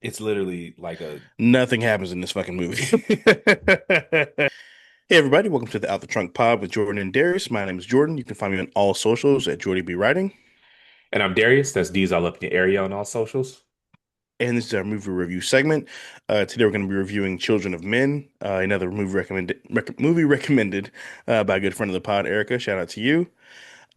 It's literally like a Nothing happens in this fucking movie. Hey everybody, welcome to the Out the Trunk Pod with Jordan and Darius. My name is Jordan. You can find me on all socials at Jordy B Writing. and I'm Darius. That's D's all up in the area on all socials. And this is our movie review segment. Today we're going to be reviewing Children of Men, another movie recommended by a good friend of the pod, Erica. Shout out to you.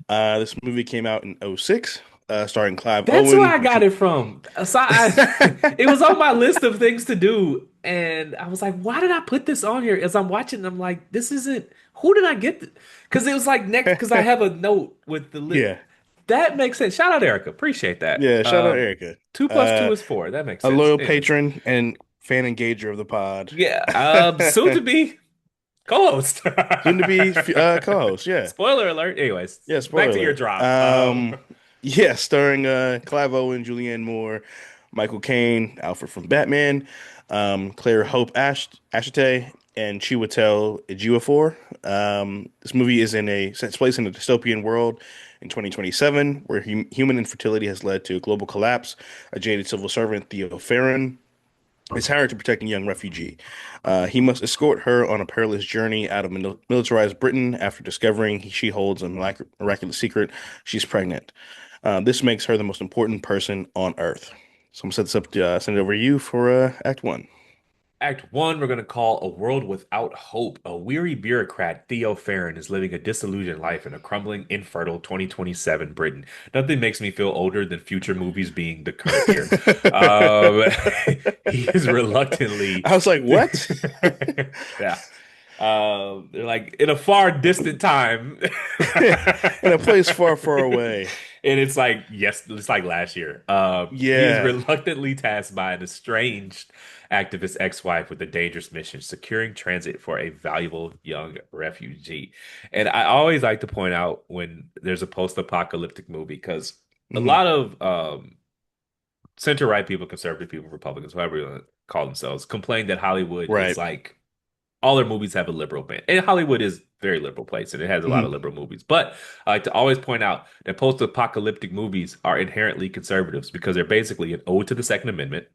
This movie came out in '06, starring Clive That's where Owen. I got it from. It was on my list of things to do, and I was like, "Why did I put this on here?" As I'm watching, I'm like, "This isn't. Who did I get?" Because it was like next. Because I have a note with the list. Yeah, That makes sense. Shout out Erica. Appreciate that. yeah. Shout out Erica. Two plus Uh, two is four. That makes a sense. loyal Anyways, patron and fan engager of the pod. yeah. Soon to be co-host. Soon to be co-host. Yeah. Spoiler alert. Anyways, Yeah, back spoiler to your alert. drop. Yeah, starring Clive Owen, Julianne Moore, Michael Caine, Alfred from Batman, Claire Hope Ashite, and Chiwetel Ejiofor. This movie takes place in a dystopian world in 2027, where human infertility has led to a global collapse. A jaded civil servant, Theo Farron, is hired to protect a young refugee. He must escort her on a perilous journey out of militarized Britain after discovering she holds a miraculous secret. She's pregnant. This makes her the most important person on Earth. So I'm gonna set this up to send it over to you for Act One. Act one, we're going to call A World Without Hope. A weary bureaucrat, Theo Farron, is living a disillusioned life in a crumbling, infertile 2027 Britain. Nothing makes me feel older than future movies being the current year. Um, he is reluctantly, I was like, what? yeah. They're like in a far distant time. In a place far, far away. And it's like, yes, it's like last year. He is Yeah. reluctantly tasked by an estranged activist ex-wife with a dangerous mission, securing transit for a valuable young refugee. And I always like to point out when there's a post-apocalyptic movie, because a Mhm. lot of center-right people, conservative people, Republicans, whoever you want to call themselves, complain that Hollywood is Right. like all their movies have a liberal bent. And Hollywood is a very liberal place and it has a lot of Mhm. liberal movies. But I like to always point out that post-apocalyptic movies are inherently conservatives because they're basically an ode to the Second Amendment.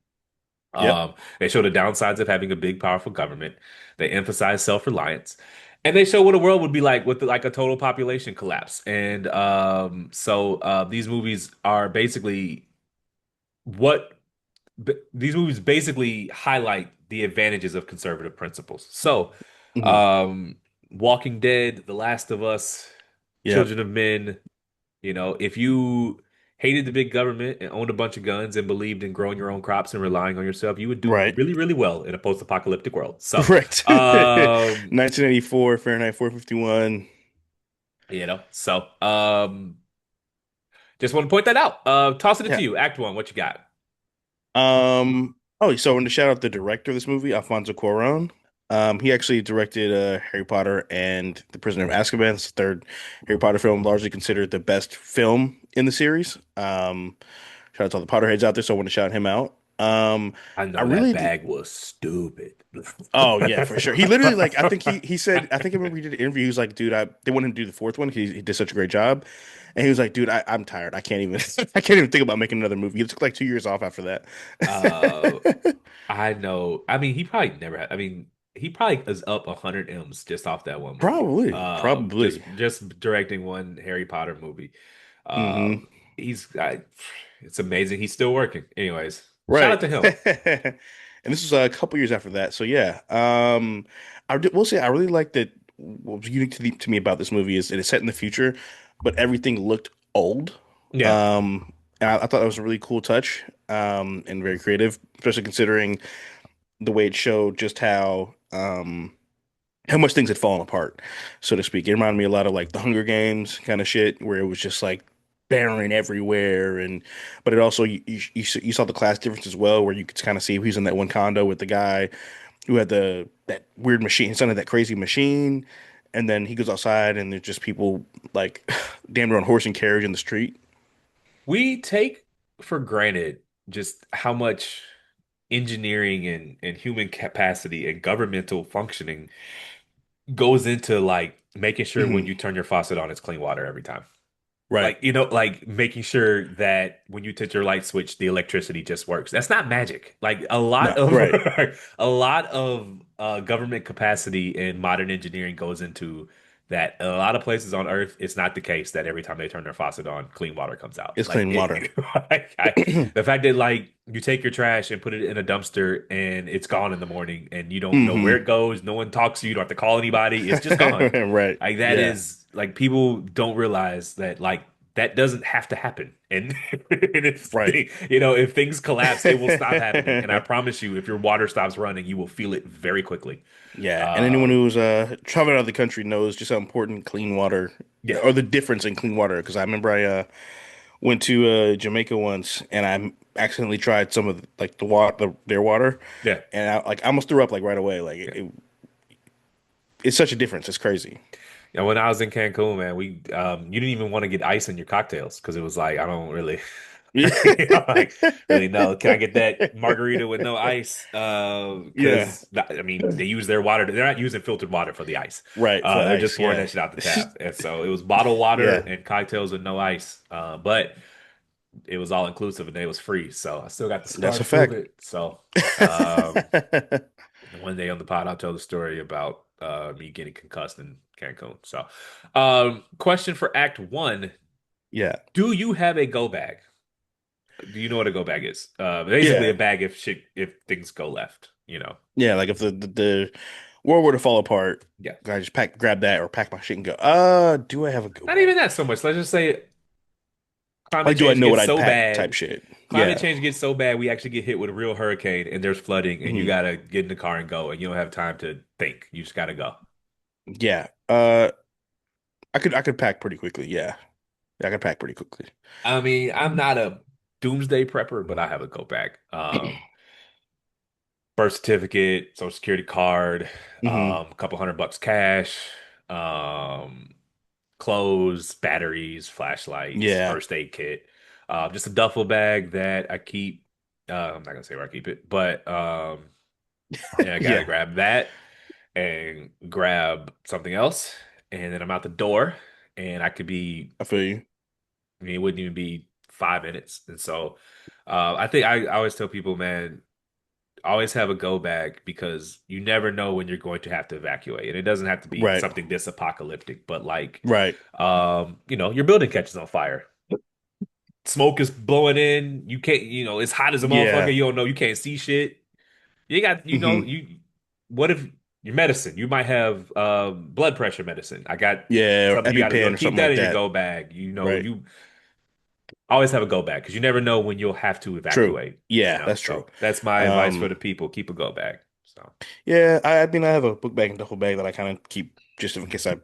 Yep. They show the downsides of having a big, powerful government. They emphasize self-reliance. And they show what a world would be like with like a total population collapse. And these movies are basically what these movies basically highlight the advantages of conservative principles. So, Mhm. um, Walking Dead, The Last of Us, Yep. Children of Men, if you hated the big government and owned a bunch of guns and believed in growing your own crops and relying on yourself, you would do Right. really, really well in a post-apocalyptic world. So, Correct. um, 1984, Fahrenheit 451. just want to point that out. Tossing it Yeah. to you. Act one, what you got? So I want to shout out the director of this movie, Alfonso Cuarón. He actually directed Harry Potter and The Prisoner of Azkaban. It's the third Harry Potter film, largely considered the best film in the series. Shout out to all the Potterheads out there, so I want to shout him out. I I know that really, bag was stupid. oh yeah, for sure. He literally like I think he said I think I remember he did an interview. He was like, dude, they wanted him to do the fourth one because he did such a great job, and he was like, dude, I'm tired. I can't even I can't even think about making another movie. He took like 2 years off after Uh, that. I know. I mean, he probably never had. I mean, he probably is up 100 M's just off that one movie. Probably. Just directing one Harry Potter movie. Hmm. Um, he's it's amazing. He's still working. Anyways, shout out Right. to him. And this was a couple years after that. So yeah. Will say I really like that. What was unique to me about this movie is that it's set in the future, but everything looked old. Yeah. And I thought that was a really cool touch, and very creative, especially considering the way it showed just how much things had fallen apart, so to speak. It reminded me a lot of like the Hunger Games kind of shit, where it was just like barren everywhere, and but it also you saw the class difference as well, where you could kind of see who's in that one condo with the guy who had that weird machine, his son had that crazy machine, and then he goes outside and there's just people like damn near on horse and carriage in the street. We take for granted just how much engineering and human capacity and governmental functioning goes into like making sure when Hmm. you turn your faucet on, it's clean water every time. Right. Like, like making sure that when you touch your light switch, the electricity just works. That's not magic. Like a lot No. of Right. a lot of government capacity and modern engineering goes into that. A lot of places on Earth, it's not the case that every time they turn their faucet on, clean water comes out. It's clean water. The fact that like you take your trash and put it in a dumpster and it's gone in the morning and you don't know where Hmm. it goes, no one talks to you, you don't have to call anybody, it's just gone. Right. Like that Yeah. is like people don't realize that like that doesn't have to happen. And, and Right. if things collapse, it will stop happening. And I promise you, if your water stops running, you will feel it very quickly. Yeah, and anyone Um, who's traveling out of the country knows just how important clean water yeah, or the difference in clean water. Because I remember I went to Jamaica once, and I accidentally tried some of like their water, yeah, and I almost threw up like right away. Like yeah. it's such a difference. It's crazy. Yeah, when I was in Cancun, man, we you didn't even want to get ice in your cocktails because it was like I don't really, like really know. Can I get that margarita with no ice? Yeah, Because I mean, they use their water. They're not using filtered water for the ice. right for the They're just ice. pouring Yeah, that shit out the tap, and so it was bottled water yeah, and cocktails with no ice. But it was all inclusive and it was free, so I still got the scar that's a to prove fact. it. So, um, one day on the pod, I'll tell the story about me getting concussed in Cancun. So, question for Act One: Yeah, do you have a go bag? Do you know what a go bag is? Basically, a yeah, bag if things go left. yeah. Like if the world were to fall apart, Yeah. I just grab that or pack my shit and go. Do I have a go Not even bag? that so much. Let's just say climate Like, do I change know what gets I'd so pack type bad. shit? Climate Yeah. change gets so bad, we actually get hit with a real hurricane and there's flooding, and you Hmm. gotta get in the car and go, and you don't have time to think. You just gotta go. Yeah. I could pack pretty quickly. Yeah. I could pack pretty quickly. I mean, I'm not a doomsday prepper, but I have a go bag. Birth certificate, social security card, Hmm. a couple $100 cash, um, clothes, batteries, flashlights, Yeah. first aid kit, just a duffel bag that I keep. I'm not gonna say where I keep it, but yeah, I gotta Yeah. grab that and grab something else, and then I'm out the door, and I could be. I feel you. I mean, it wouldn't even be 5 minutes, and so I think I always tell people, man, always have a go bag because you never know when you're going to have to evacuate. And it doesn't have to be Right. something this apocalyptic, but like Right. your building catches on fire. Smoke is blowing in. You can't, it's hot as a motherfucker. Yeah. You don't know, you can't see shit. You got, Hmm. what if your medicine? You might have blood pressure medicine. I got Yeah. Or something you got to go. EpiPen or Keep something that like in your that. go bag. Right. You always have a go bag because you never know when you'll have to True. evacuate, Yeah, that's true. So that's my advice for Um, the people. Keep a go bag. So. yeah, I mean I have a book bag and duffel bag that I kind of keep just in case I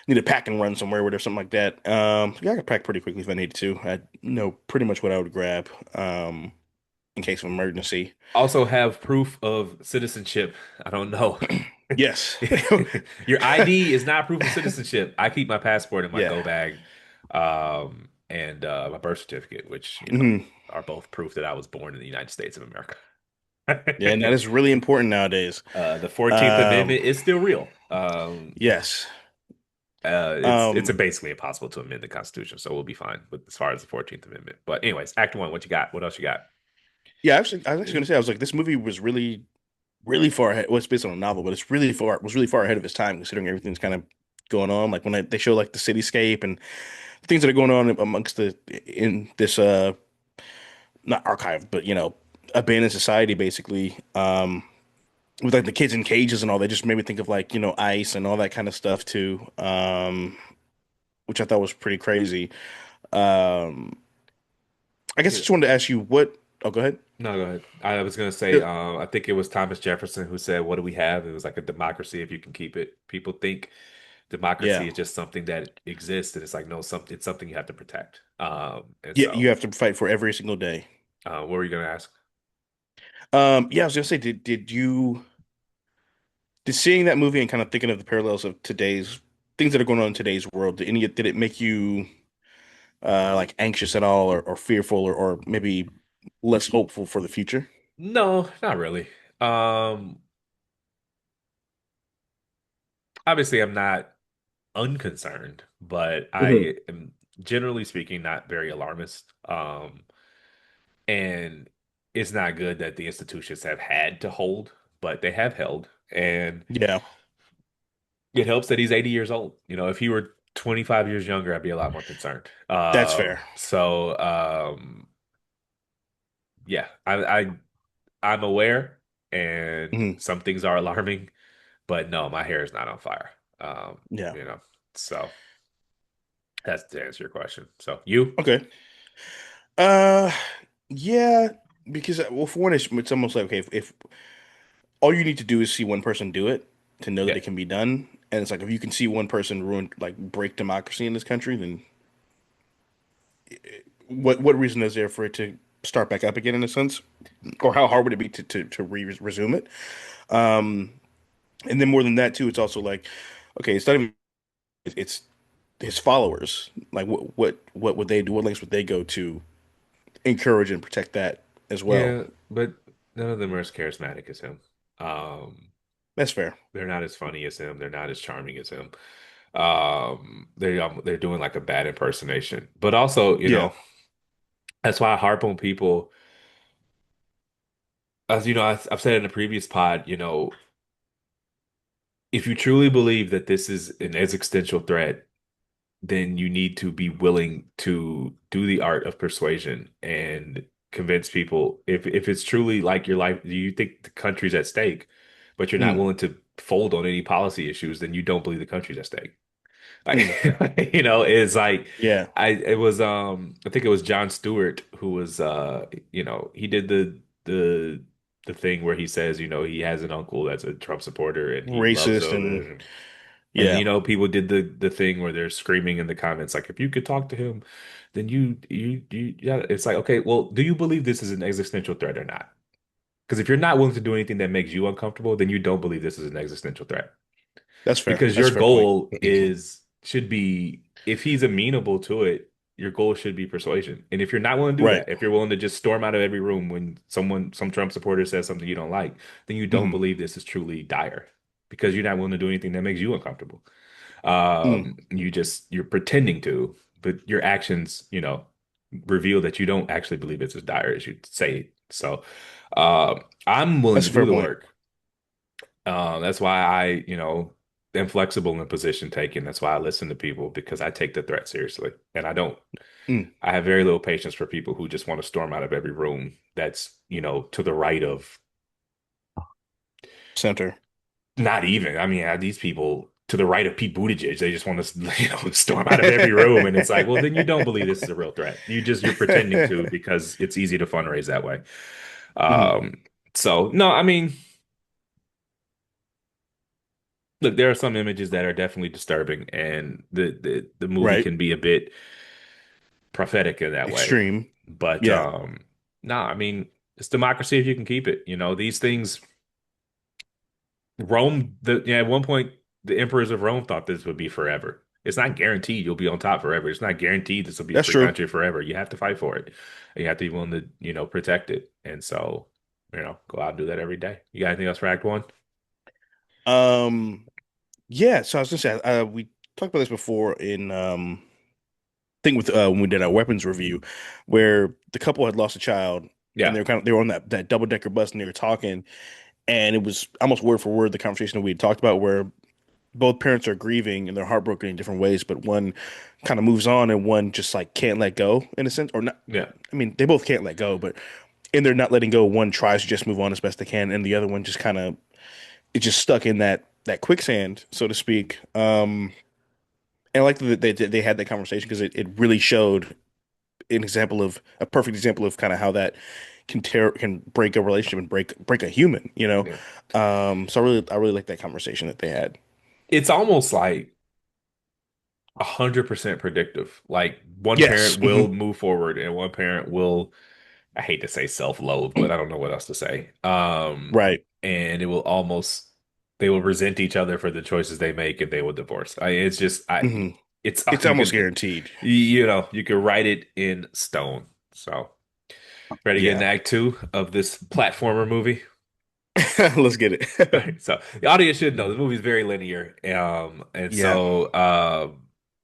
need to pack and run somewhere or something like that. Yeah, I could pack pretty quickly if I needed to. I know pretty much what I would grab, in case of emergency. Also have proof of citizenship. I don't know. Yes. Your ID is not proof of citizenship. I keep my passport in my Yeah. go bag, and my birth certificate, which, Hmm. are both proof that I was born in the United States of America. Yeah, and that is really important nowadays. The 14th Um, Amendment is still real. yes. It's Um, basically impossible to amend the Constitution, so we'll be fine with as far as the 14th Amendment. But anyways, Act One, what you got? What else you got? yeah, I was actually gonna say, I was like, this movie was really, really far ahead. Well, it's based on a novel, but was really far ahead of its time considering everything's kind of going on. Like when they show like the cityscape and things that are going on amongst in this not archive, but abandoned society basically. With like the kids in cages and all, they just made me think of like, ice and all that kind of stuff too. Which I thought was pretty crazy. Um, I guess I Yeah. just wanted to ask you what. Oh, go ahead. No, go ahead. I was gonna say, Yeah. I think it was Thomas Jefferson who said, "What do we have?" It was like a democracy if you can keep it. People think Yeah. democracy is just something that exists, and it's like no, it's something you have to protect. And Yeah, you so, have to fight for every single day. what were you gonna ask? Yeah, I was gonna say, did seeing that movie and kind of thinking of the parallels of today's things that are going on in today's world, did it make you like anxious at all or fearful or maybe less hopeful for the future? No, not really. Um, Obviously, I'm not unconcerned, but Hmm. I am. generally speaking, not very alarmist. And it's not good that the institutions have had to hold, but they have held. And Yeah, it helps that he's 80 years old. You know, if he were 25 years younger, I'd be a lot more concerned. that's fair. Yeah, I'm aware, and Mhm. some things are alarming, but no, my hair is not on fire. Yeah. You know, so that's to answer your question. So you, Okay. Uh, yeah, because well, for one, it's almost like okay, if all you need to do is see one person do it to know that yeah, it can be done, and it's like if you can see one person ruin like break democracy in this country, then what reason is there for it to start back up again in a sense, or how hard would it be to resume it? Um, and then more than that too, it's also like okay, it's not even it's his followers. Like what would they do? What lengths would they go to encourage and protect that as well? yeah, but none of them are as charismatic as him. Um, That's fair. they're not as funny as him. They're not as charming as him. They're doing like a bad impersonation, but also, Yeah. that's why I harp on people. As you know, I've said in a previous pod, if you truly believe that this is an existential threat, then you need to be willing to do the art of persuasion and convince people. If it's truly like your life, do you think the country's at stake, but you're not Mm, willing to fold on any policy issues, then you don't believe the country's at stake. mm, Like, it's like yeah. I think it was John Stewart who was he did the thing where he says, he has an uncle that's a Trump supporter and he loves Racist and Odin. And yeah. people did the thing where they're screaming in the comments like, if you could talk to him, then yeah. It's like, okay, well, do you believe this is an existential threat or not? Because if you're not willing to do anything that makes you uncomfortable, then you don't believe this is an existential threat. That's fair. Because That's your a fair point. goal should be, if he's amenable to it, your goal should be persuasion. And if you're not willing to do Right. that, if you're willing to just storm out of every room when some Trump supporter says something you don't like, then you don't Hmm. believe this is truly dire because you're not willing to do anything that makes you uncomfortable. Mm. You're pretending to, but your actions, reveal that you don't actually believe it's as dire as you say. So, I'm willing That's to a do fair the point. work. That's why am flexible in position taking. That's why I listen to people because I take the threat seriously. And Mm. I have very little patience for people who just want to storm out of every room that's, to the right of Center. not even. I mean, these people to the right of Pete Buttigieg, they just want to, storm out of every room. And it's like, well, then you don't believe this is a real threat. You're pretending to because it's easy to fundraise that way. Mhm. Um, so no, I mean, look, there are some images that are definitely disturbing, and the movie Right. can be a bit prophetic in that way. Extreme. But Yeah. no, I mean, it's democracy if you can keep it. These things, at one point, the emperors of Rome thought this would be forever. It's not guaranteed you'll be on top forever. It's not guaranteed this will be a That's free true. country forever. You have to fight for it. And you have to be willing to, protect it. And so, go out and do that every day. You got anything else for Act One? Um, yeah, so I was gonna say we talked about this before in I think with when we did our weapons review, where the couple had lost a child and Yeah, they were on that double decker bus and they were talking and it was almost word for word the conversation that we had talked about where both parents are grieving and they're heartbroken in different ways, but one kind of moves on and one just like can't let go in a sense, or not. yeah. I mean, they both can't let go, but in their not letting go, one tries to just move on as best they can, and the other one just kind of it's just stuck in that quicksand, so to speak. And I like that they had that conversation because it really showed a perfect example of kind of how that can break a relationship and break a human, you know. Yeah. So I really like that conversation that they had. It's almost like 100% predictive. Like one Yes. parent will Hmm. move forward and one parent will, I hate to say self-loathe, but I don't know what else to say. Right. And they will resent each other for the choices they make and they will divorce. It's just, Hmm. it's, It's you almost can, guaranteed. you can write it in stone. So, ready to get into Yeah. Act Two of this platformer movie? Let's get All it. right, so the audience should know the movie is very linear. And Yeah. so,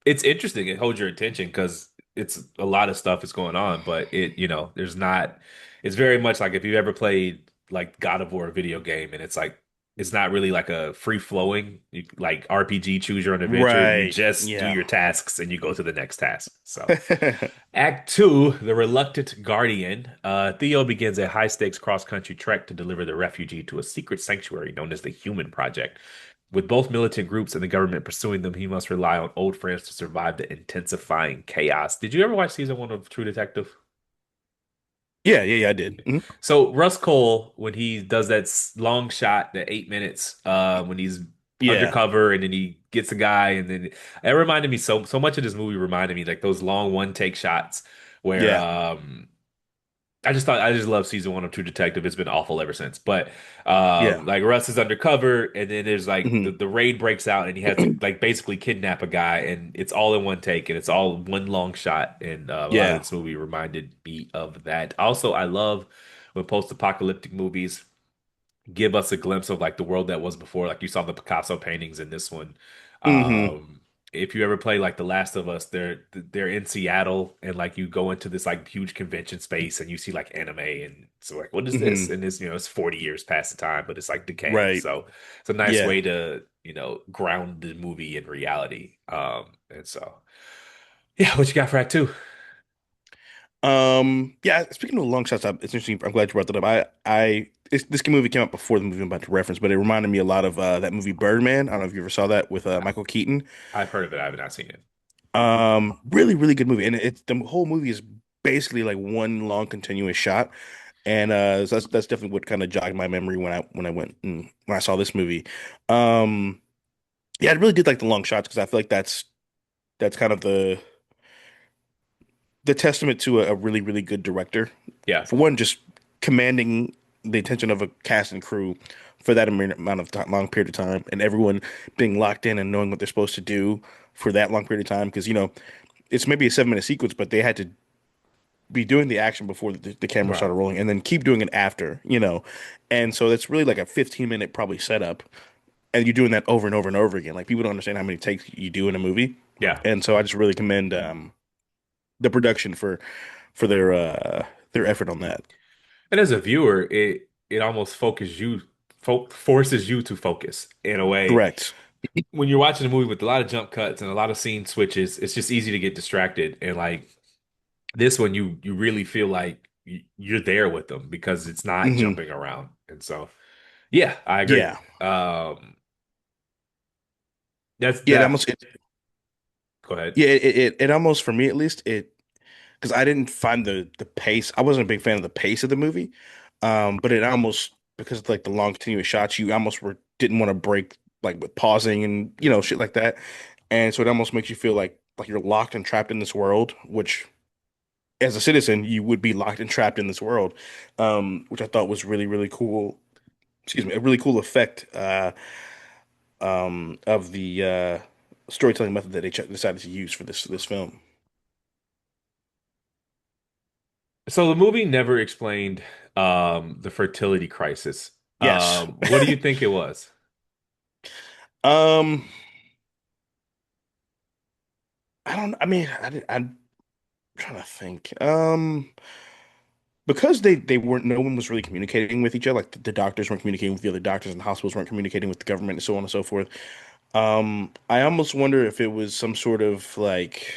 it's interesting. It holds your attention because it's a lot of stuff is going on, but there's not. It's very much like if you ever played like God of War video game, and it's not really like a free flowing like RPG choose your own adventure. You Right. just do Yeah. your tasks and you go to the next task. So. Act 2, The Reluctant Guardian. Theo begins a high-stakes cross-country trek to deliver the refugee to a secret sanctuary known as the Human Project. With both militant groups and the government pursuing them, he must rely on old friends to survive the intensifying chaos. Did you ever watch season 1 of True Detective? Yeah, yeah, yeah, I did. Mhm. So Russ Cole, when he does that long shot, the 8 minutes, when he's Yeah. undercover and then he gets a guy, and then it reminded me so much of this movie reminded me like those long one take shots where Yeah. I just love season 1 of True Detective. It's been awful ever since. But Yeah. like Russ is undercover, and then there's like the, Hmm. the raid breaks out, and he has to like basically kidnap a guy, and it's all in one take, and it's all one long shot. And a lot of Yeah. this movie reminded me of that. Also, I love when post-apocalyptic movies give us a glimpse of like the world that was before. Like you saw the Picasso paintings in this one. Hmm. Um, if you ever play like The Last of Us, they're in Seattle and like you go into this like huge convention space and you see like anime and so like what is this? Hmm. And it's 40 years past the time, but it's like decaying. Right. So it's a nice Yeah. way to, ground the movie in reality. And so yeah, what you got for Act Two? Yeah, speaking of long shots, it's interesting. I'm glad you brought that up. This movie came out before the movie I'm about to reference, but it reminded me a lot of that movie Birdman. I don't know if you ever saw that with Michael Keaton. I've heard of it, I have not seen it. Really, really good movie, and it's the whole movie is basically like one long continuous shot, and so that's definitely what kind of jogged my memory when I went and when I saw this movie. Um, yeah, I really did like the long shots because I feel like that's kind of the testament to a really, really good director. Yeah. For one, just commanding the attention of a cast and crew for that amount of time, long period of time, and everyone being locked in and knowing what they're supposed to do for that long period of time. Because, it's maybe a 7 minute sequence, but they had to be doing the action before the camera Right. started rolling and then keep doing it after. And so that's really like a 15-minute probably setup. And you're doing that over and over and over again. Like people don't understand how many takes you do in a movie. Yeah. And so I just really commend the production for their effort on that. And as a viewer, it almost forces you to focus in a way. Correct. When you're watching a movie with a lot of jump cuts and a lot of scene switches, it's just easy to get distracted. And like this one, you really feel like you're there with them because it's not Hmm. jumping around. And so, yeah, I agree. Yeah. Um, that's Yeah, that. Go ahead. yeah, it almost for me at least because I didn't find the pace. I wasn't a big fan of the pace of the movie. But it almost because of, like the long continuous shots, you almost didn't want to break like with pausing and shit like that. And so it almost makes you feel like you're locked and trapped in this world, which as a citizen, you would be locked and trapped in this world. Which I thought was really, really cool. Excuse me, a really cool effect of the storytelling method that they decided to use for this film. So the movie never explained the fertility crisis. Yes. What do you think it was? Um, I don't. I mean, I'm trying to think. Because they weren't. No one was really communicating with each other. Like the doctors weren't communicating with the other doctors, and the hospitals weren't communicating with the government, and so on and so forth. I almost wonder if it was some sort of like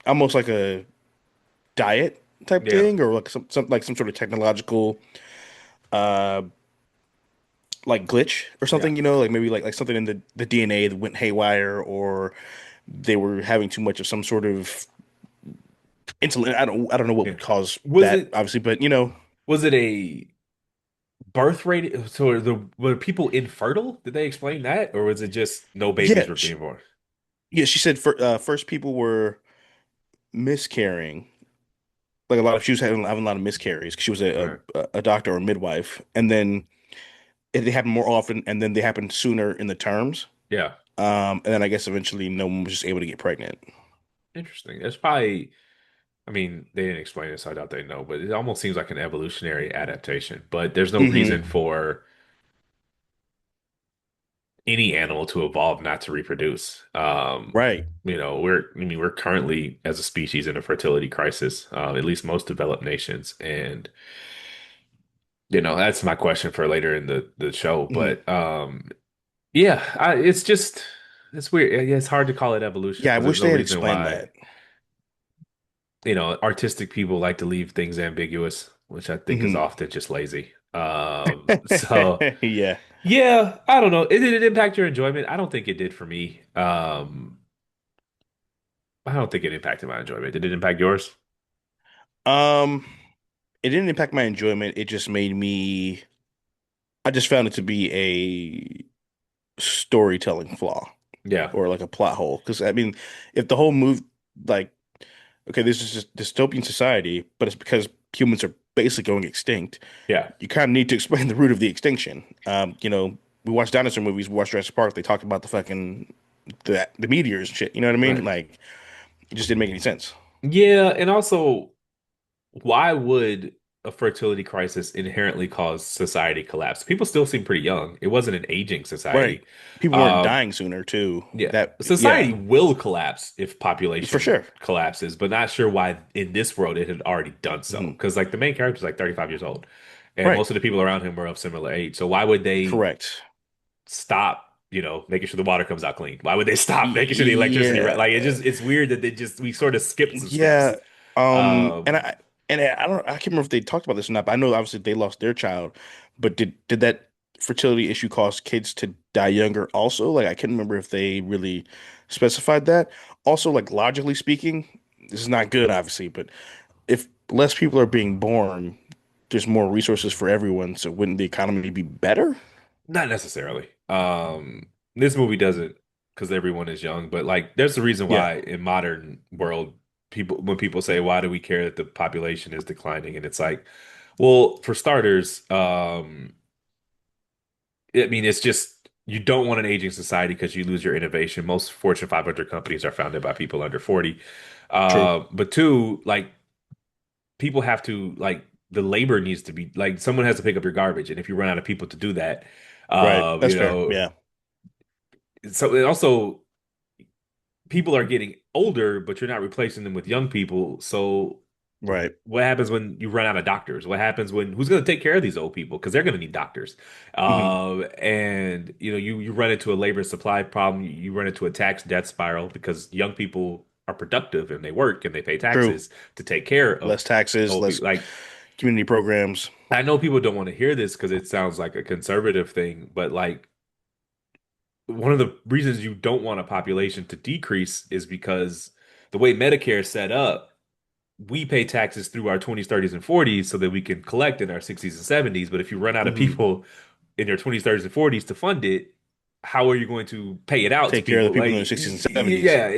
almost like a diet type Yeah, thing, or like some sort of technological uh like glitch or yeah. something. Like maybe like something in the DNA that went haywire, or they were having too much of some sort of insulin. I don't know what Yeah. would cause Was that, it obviously, but was it a birth rate? So were people infertile? Did they explain that, or was it just no babies yeah, were being born? yeah. She said first people were miscarrying. Like she was having a lot of miscarries because she was Right. a doctor or a midwife, and then they happened more often, and then they happened sooner in the terms. Yeah. And then I guess eventually no one was just able to get pregnant. Interesting. It's probably. I mean, they didn't explain it, so I doubt they know. But it almost seems like an evolutionary adaptation. But there's no reason Hmm. for any animal to evolve, not to reproduce. Right. I mean, we're currently as a species in a fertility crisis, at least most developed nations. And, that's my question for later in the show. Mhm. But, yeah, it's just, it's weird. Yeah, it's hard to call it evolution Yeah, I because there's wish no they had reason explained why, that. artistic people like to leave things ambiguous, which I think is Hmm. often just lazy. So, Yeah. yeah, I don't know. Did it impact your enjoyment? I don't think it did for me. I don't think it impacted my enjoyment. Did it impact yours? Um, it didn't impact my enjoyment. It just made me, I just found it to be a storytelling flaw Yeah, or like a plot hole. Because I mean, if the whole move, like, okay, this is just dystopian society, but it's because humans are basically going extinct. yeah, You kind of need to explain the root of the extinction. We watch dinosaur movies, we watch Jurassic Park. They talk about the meteors and shit. You know what I mean? right. Like, it just didn't make any sense. Yeah, and also, why would a fertility crisis inherently cause society collapse? People still seem pretty young. It wasn't an aging Right. society. People weren't Um, dying sooner too. yeah, That, society yeah, will collapse if for population sure. collapses, but not sure why in this world it had already done so. Hmm. Because like the main character is like 35 years old, and Right. most of the people around him were of similar age. So why would they Correct. stop, making sure the water comes out clean? Why would they stop making sure the electricity, right? Yeah. Like it's weird that we sort of skipped some steps. Yeah. And Um, I don't, I can't remember if they talked about this or not, but I know obviously they lost their child, but did that fertility issue cause kids to die younger also? Like I can't remember if they really specified that. Also, like logically speaking, this is not good, obviously, but if less people are being born, there's more resources for everyone, so wouldn't the economy be better? Not necessarily. This movie doesn't because everyone is young, but like there's a reason Yeah, why in modern world when people say why do we care that the population is declining, and it's like, well, for starters, I mean it's just you don't want an aging society because you lose your innovation. Most Fortune 500 companies are founded by people under 40. true. But two, like people have to the labor needs to be like someone has to pick up your garbage, and if you run out of people to do that, Right. uh, That's you fair. know, Yeah. so it also people are getting older, but you're not replacing them with young people. So Right. what happens when you run out of doctors? What happens when who's going to take care of these old people? Because they're going to need doctors. Hmm. And you run into a labor supply problem. You run into a tax death spiral because young people are productive and they work and they pay True. taxes to take care of Less taxes, old less people. Like community programs. I know people don't want to hear this because it sounds like a conservative thing, but like one of the reasons you don't want a population to decrease is because the way Medicare is set up, we pay taxes through our 20s, 30s, and 40s so that we can collect in our 60s and 70s. But if you run out of Hmm. people in their 20s, 30s, and 40s to fund it, how are you going to pay it out to Take care of the people? people Like, in their 60s and 70s. yeah,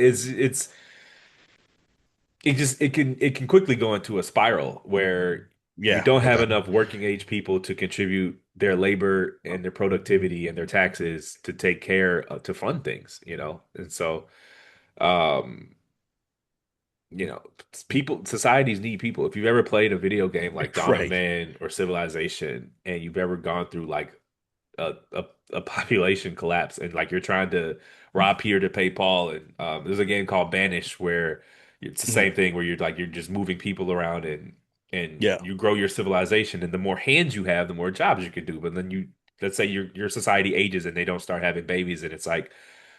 it can quickly go into a spiral where you Yeah. don't have Okay. enough working age people to contribute their labor and their productivity and their taxes to take care to fund things. And so um you know people societies need people. If you've ever played a video game like Dawn of Right. Man or Civilization and you've ever gone through like a population collapse and like you're trying to rob Peter to pay Paul, and there's a game called Banish where it's the Hmm. same thing where you're just moving people around and Yeah. you grow your civilization, and the more hands you have the more jobs you can do. But then let's say your society ages and they don't start having babies, and it's like,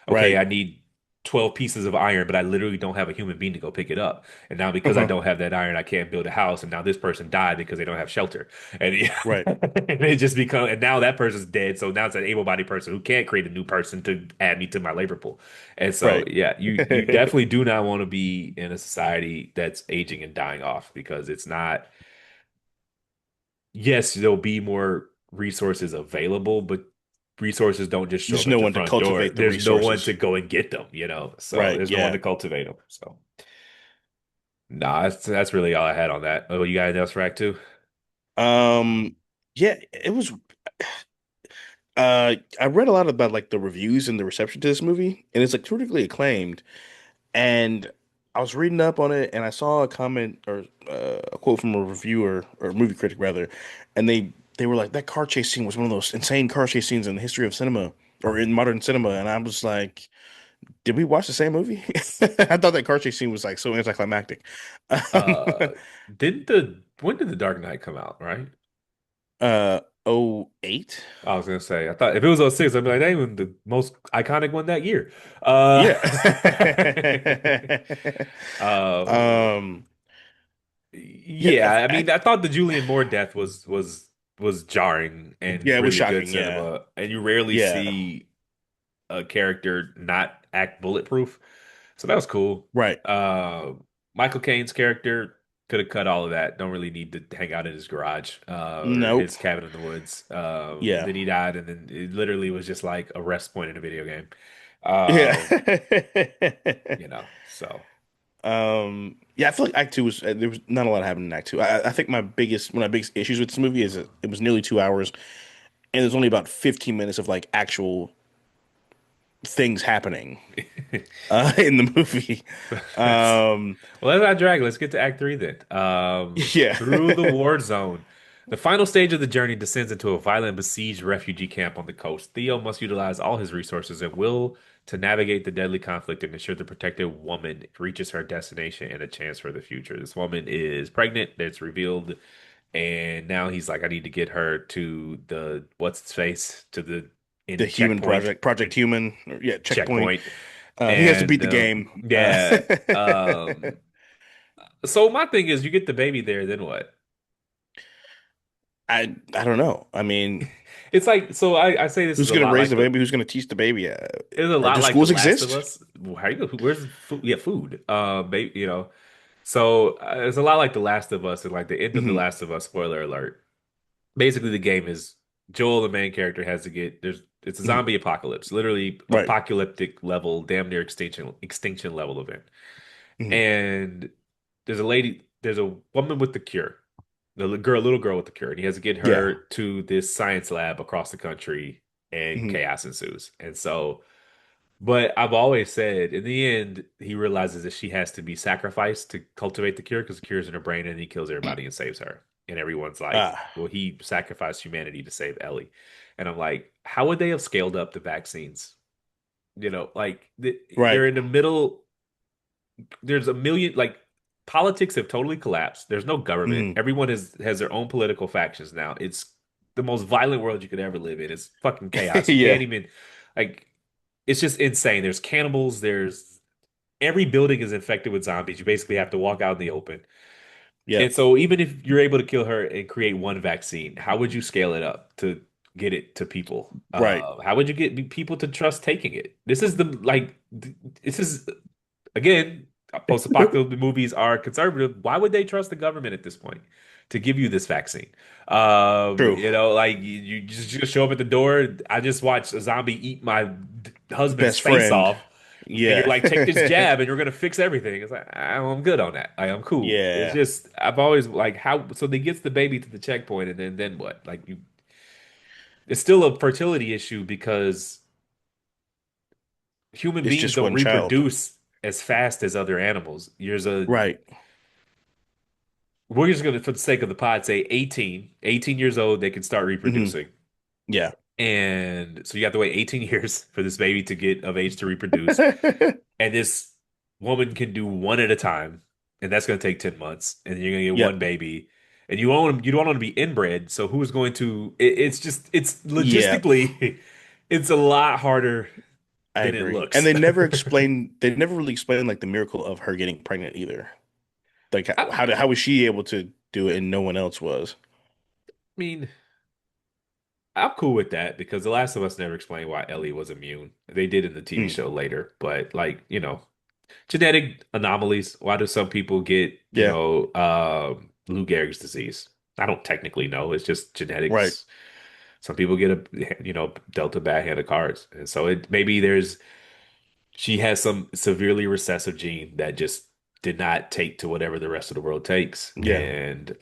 okay, Right. I need 12 pieces of iron, but I literally don't have a human being to go pick it up. And now because I Uh-huh. don't have that iron, I can't build a house. And now this person died because they don't have shelter. And, Right. and it just become, and now that person's dead. So now it's an able-bodied person who can't create a new person to add me to my labor pool. And so, Right. yeah, you definitely do not want to be in a society that's aging and dying off because it's not, yes, there'll be more resources available, but resources don't just show There's up at no your one to front door. cultivate the There's no one resources. to go and get them. So Right. there's no one Yeah. to cultivate them. So, nah, that's really all I had on that. Oh, you got anything else for Act Two? Um, yeah, it was I read a lot about like the reviews and the reception to this movie, and it's like critically acclaimed. And I was reading up on it, and I saw a comment or a quote from a reviewer or a movie critic rather, and they were like, "That car chase scene was one of those insane car chase scenes in the history of cinema." or in modern cinema, and I was like, did we watch the same movie? I thought that car chase scene was like so anticlimactic. Um, Didn't the when did the Dark Knight come out, right? oh 08? I was gonna say, I thought if it was '06, I'd be like, that ain't even the most iconic one that year. Uh, Yeah. uh, Um, yeah, yeah, I mean, I thought the Julian Moore death was jarring and yeah, it was really good shocking. Yeah. cinema, and you rarely Yeah. see a character not act bulletproof. So that was cool. Right. Uh, Michael Caine's character could have cut all of that. Don't really need to hang out in his garage or Nope. his cabin in the woods. Yeah. Then he died, and then it literally was just like a rest point in a video game. Yeah. So Yeah, I feel like Act Two was there was not a lot happening in Act Two. I think one of my biggest issues with this movie is that it was nearly 2 hours, and there's only about 15 minutes of like actual things happening in the movie. that's Um, well, let's not drag. Let's get to Act Three then. yeah, Through the war zone. The final stage of the journey descends into a violent besieged refugee camp on the coast. Theo must utilize all his resources and will to navigate the deadly conflict and ensure the protected woman reaches her destination and a chance for the future. This woman is pregnant, that's revealed, and now he's like, I need to get her to the what's its face to the the in Human checkpoint, Project, Project in Human, yeah, Checkpoint. checkpoint, He has to beat and the game. yeah. So my thing is, you get the baby there, then what? I don't know. I mean, It's like so. I say this is who's a gonna lot raise like the the baby? Who's gonna teach the baby? it's a Or lot do like The schools Last of exist? Us. How you go? Where's the food? Yeah, food. Baby, So it's a lot like The Last of Us, and like the end of The Hmm. Last of Us. Spoiler alert. Basically, the game is Joel, the main character, has to get there's. It's a Hmm. zombie apocalypse, literally Right. apocalyptic level, damn near extinction level event. Hmm. And there's a woman with the cure, little girl with the cure, and he has to get Yeah. her to this science lab across the country, and Hmm. chaos ensues. And so, but I've always said, in the end, he realizes that she has to be sacrificed to cultivate the cure because the cure is in her brain, and he kills everybody and saves her. And everyone's like, Ah. well, he sacrificed humanity to save Ellie. And I'm like, how would they have scaled up the vaccines? Right. They're in the middle there's a million like politics have totally collapsed. There's no government. Hmm. Everyone has their own political factions now. It's the most violent world you could ever live in. It's fucking chaos. You can't Yeah. even like it's just insane. There's cannibals, there's every building is infected with zombies. You basically have to walk out in the open. Yeah. And so even if you're able to kill her and create one vaccine, how would you scale it up to get it to people? Right. How would you get people to trust taking it? This is again, post-apocalyptic movies are conservative. Why would they trust the government at this point to give you this vaccine? True. Like you just show up at the door. I just watched a zombie eat my husband's Best face friend. off, and you're Yeah. like, take this jab, and you're gonna fix everything. It's like I'm good on that. I'm cool. It's Yeah. just I've always like how so they gets the baby to the checkpoint, and then what? It's still a fertility issue because human It's beings just don't one child. reproduce as fast as other animals. Right. We're just going to, for the sake of the pod, say 18 years old, they can start Hmm. reproducing. Yeah. And so you have to wait 18 years for this baby to get of age to reproduce. And this woman can do one at a time. And that's going to take 10 months. And then you're going to get one Yep. baby. And you don't want to be inbred. So who's going to, it's Yeah. logistically, it's a lot harder I than it agree. And looks. they never really explained like the miracle of her getting pregnant either. Like I how was she able to do it and no one else was? mean, I'm cool with that because The Last of Us never explained why Ellie was immune. They did in the TV Mm. show later, but genetic anomalies. Why do some people get, Yeah. Lou Gehrig's disease? I don't technically know. It's just Right. genetics. Some people get dealt a bad hand of cards. And so she has some severely recessive gene that just did not take to whatever the rest of the world takes. Yeah. And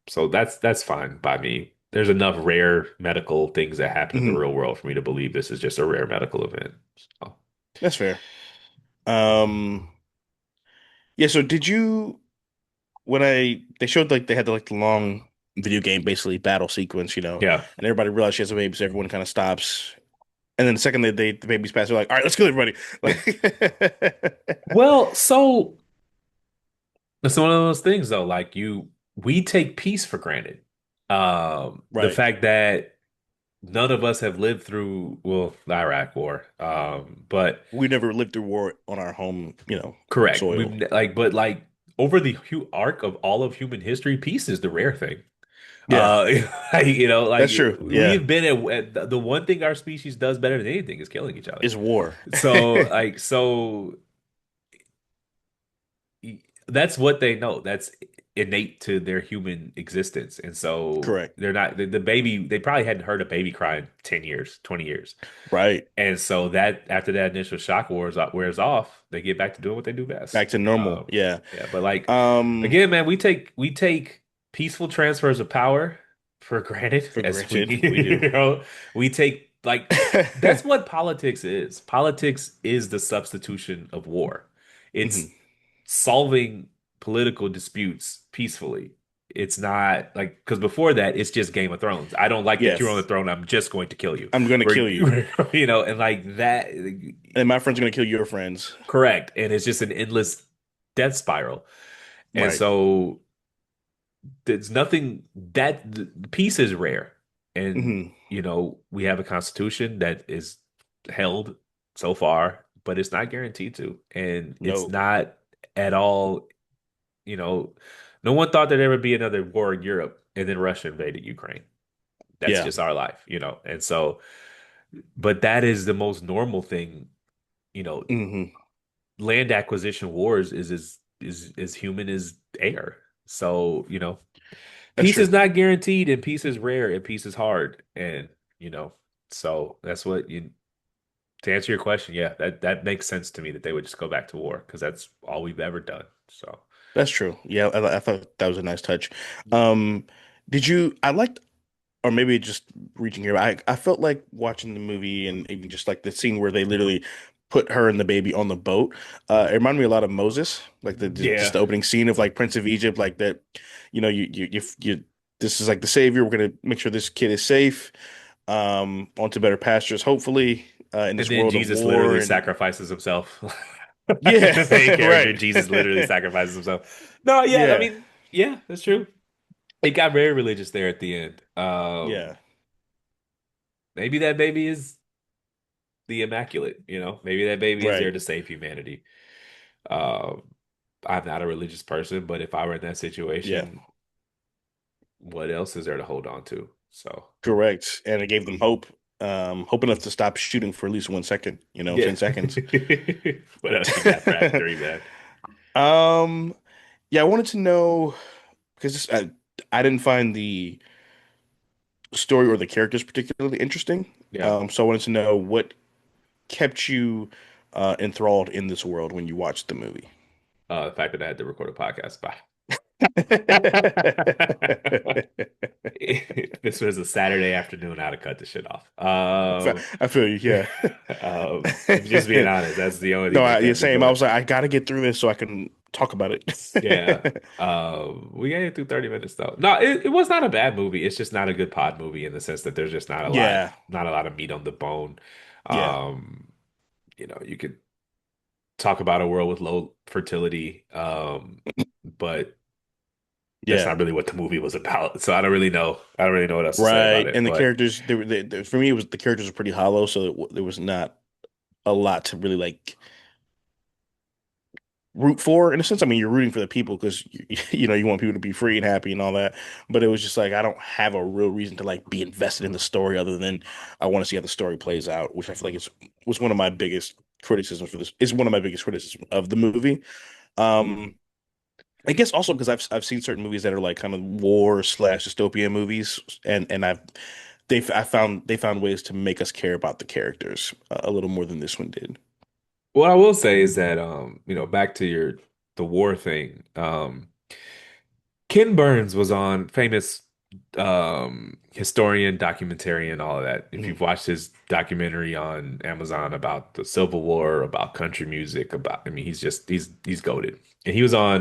so that's fine by me. There's enough rare medical things that happen in the Hmm. real world for me to believe this is just a rare medical event. So, That's fair. Um, yeah, so did you when I they showed like they had like the long video game basically battle sequence, yeah. and everybody realized she has a baby, so everyone kind of stops. And then the second the baby's passed, they're like, all right, let's kill everybody. Like, Well, so it's one of those things though, like we take peace for granted. The right. fact that none of us have lived through, well, the Iraq War. But We never lived through war on our home, correct. soil. But like over the arc of all of human history, peace is the rare thing. Yeah, Like that's true. Yeah, we've been at the one thing our species does better than anything is killing each other. it's war. So that's what they know. That's innate to their human existence. And so Correct. they're not the baby, they probably hadn't heard a baby cry in 10 years, 20 years. Right. And so that after that initial shock wears off, they get back to doing what they do best. Back to normal. Yeah. Yeah, but like Um, again, man, we take peaceful transfers of power for granted for as we granted. We do. we take like that's what politics is. Politics is the substitution of war. It's Mhm. solving political disputes peacefully. It's not like because before that, it's just Game of Thrones. I don't like that you're on the Yes. throne. I'm just going to kill you. I'm gonna kill you. And like that, And my friend's gonna kill your friends. correct. And it's just an endless death spiral. And Right. so there's nothing that the peace is rare. And Hmm. we have a constitution that is held so far, but it's not guaranteed to. And it's No. not at all. No one thought there'd ever be another war in Europe, and then Russia invaded Ukraine. That's Yeah. just our life. And so, but that is the most normal thing, you know, Hmm. land acquisition wars is human as air. So, That's peace is true. not guaranteed and peace is rare and peace is hard. And, you know, so that's what you to answer your question, yeah, that makes sense to me that they would just go back to war because that's all we've ever done. So, That's true. Yeah, I thought that was a nice touch. Um, did you? I liked, or maybe just reaching here. I felt like watching the movie and even just like the scene where they literally put her and the baby on the boat. It reminded me a lot of Moses, like just yeah. the opening scene of like Prince of Egypt, like that. You. This is like the savior. We're gonna make sure this kid is safe. Onto better pastures, hopefully, in And this then world of Jesus war literally and sacrifices himself. yeah, The main character, right, Jesus literally sacrifices himself. No, yeah, I yeah, mean, yeah, that's true. It got very religious there at the end. yeah, Maybe that baby is the immaculate. Maybe that baby is there right, to save humanity. Um, I'm not a religious person, but if I were in that yeah. situation, what else is there to hold on to? So, Correct. And it gave them hope, hope enough to stop shooting for at least 1 second, yeah. 10 seconds. What else you got for Act Three, man? Um, yeah, I wanted to know because I didn't find the story or the characters particularly interesting. Yeah. So I wanted to know what kept you enthralled in this world when you watched the movie. The fact that I had to record a podcast. Bye. If this was a Saturday afternoon, I'd have cut the shit off. I feel you, yeah. Just being honest, that's the only No, thing that yeah, kept me same. I going. was like, I gotta get through this so I can talk about Yeah. it. We got it through 30 minutes though. No, it was not a bad movie. It's just not a good pod movie in the sense that there's just Yeah, not a lot of meat on the bone. yeah, Um, you could talk about a world with low fertility, but that's yeah. not really what the movie was about. So I don't really know. I don't really know what else to say about Right. it. And the But characters, for me, it was the characters were pretty hollow, so there was not a lot to really like root for in a sense. I mean, you're rooting for the people because you want people to be free and happy and all that. But it was just like I don't have a real reason to like be invested in the story other than I want to see how the story plays out, which I feel like was one of my biggest criticisms for this. Is one of my biggest criticisms of the movie. Um, I guess also because I've seen certain movies that are like kind of war slash dystopia movies, and I found ways to make us care about the characters a little more than this one did. what I will say is that back to the war thing. Ken Burns was on famous historian, documentarian, all of that. If Mhm. you've watched his documentary on Amazon about the Civil War, about country music, I mean, he's goated. And he was on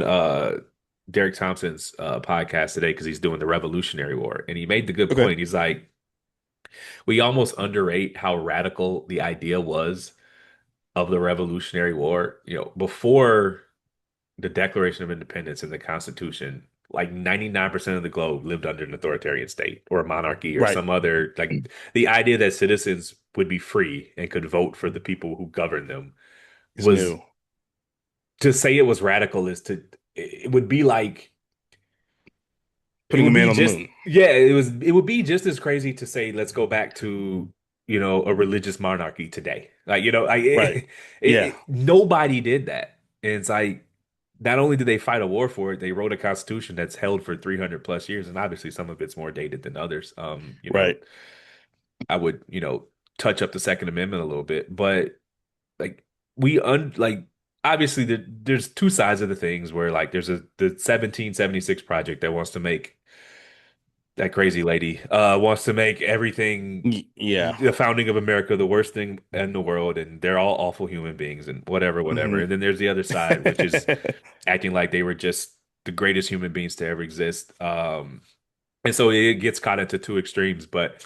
Derek Thompson's podcast today because he's doing the Revolutionary War. And he made the good Okay. point. He's like, We almost underrate how radical the idea was of the Revolutionary War. Before the Declaration of Independence and the Constitution, like 99% of the globe lived under an authoritarian state or a monarchy or Right. some other, like the idea that citizens would be free and could vote for the people who govern them It's was new. to say it was radical is to it would be like it Putting a would man be on the just moon. yeah, it would be just as crazy to say let's go back to a religious monarchy today. Like, Right. Yeah. nobody did that. And it's like not only did they fight a war for it, they wrote a constitution that's held for 300 plus years, and obviously some of it's more dated than others. Right. I would, touch up the Second Amendment a little bit, but like we un like obviously there's two sides of the things where like there's the 1776 project that wants to make that crazy lady wants to make everything Yeah. the founding of America the worst thing in the world, and they're all awful human beings and whatever, whatever. Hmm. And then there's the other side, which is acting like they were just the greatest human beings to ever exist. And so it gets caught into two extremes, but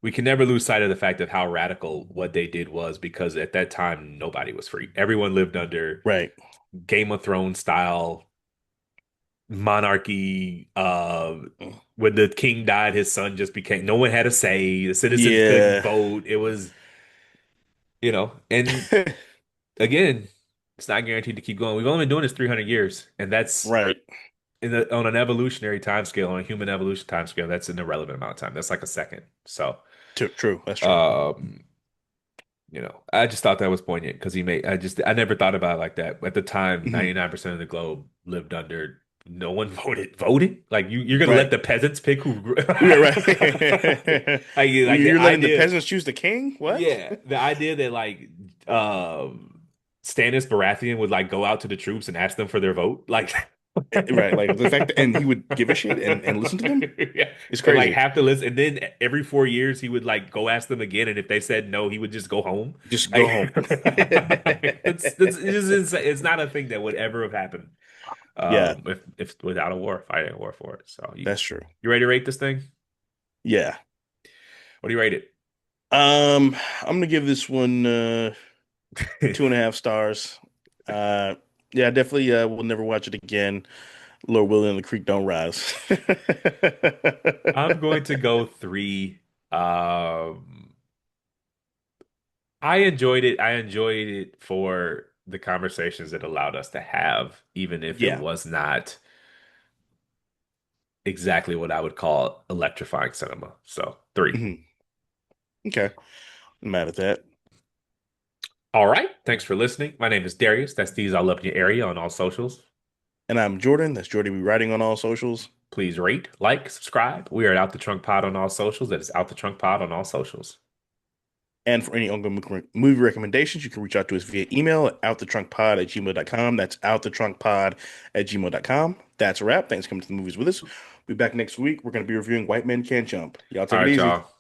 we can never lose sight of the fact of how radical what they did was, because at that time nobody was free. Everyone lived under Right. Game of Thrones style monarchy. When the king died, his son just became, no one had a say. The citizens couldn't Yeah. vote. It was, and again, it's not guaranteed to keep going. We've only been doing this 300 years, and that's Right. on an evolutionary time scale, on a human evolution time scale, that's an irrelevant amount of time. That's like a second. So, True. That's true. um, I just thought that was poignant because I never thought about it like that. At the time, Hmm. 99% of the globe lived under no one voted. Like you're gonna let Right. the peasants pick who Yeah, like right. the You're letting the idea, peasants choose the king? What? yeah, the idea that like Stannis Baratheon would like go out to the troops and ask them for their vote, like Right. Like the fact that, and he would give a shit and listen to them yeah, is and like crazy. have to listen, and then every 4 years he would like go ask them again, and if they said no, he would just go home. Just go Like home. it's not a thing that would ever have happened Yeah, if without a war, fighting a war for it. So that's true. you ready to rate this thing? Yeah. What do you rate it? I'm gonna give this one 2.5 stars. Uh, yeah, definitely will never watch it again. Lord willing, the creek don't rise. I'm going to go three. Um, I enjoyed it. I enjoyed it for the conversations it allowed us to have, even if it Yeah. was not exactly what I would call electrifying cinema. So three. Mhm. Okay. I'm mad at that. All right. Thanks for listening. My name is Darius. That's These All Up in Your Area on all socials. And I'm Jordan. That's Jordy We Writing on all socials. Please rate, like, subscribe. We are at Out the Trunk Pod on all socials. That is Out the Trunk Pod on all socials. And for any ongoing movie recommendations, you can reach out to us via email at outthetrunkpod@gmail.com. That's outthetrunkpod@gmail.com. That's a wrap. Thanks for coming to the movies with us. We'll be back next week. We're going to be reviewing White Men Can't Jump. Y'all All take it right, easy. y'all.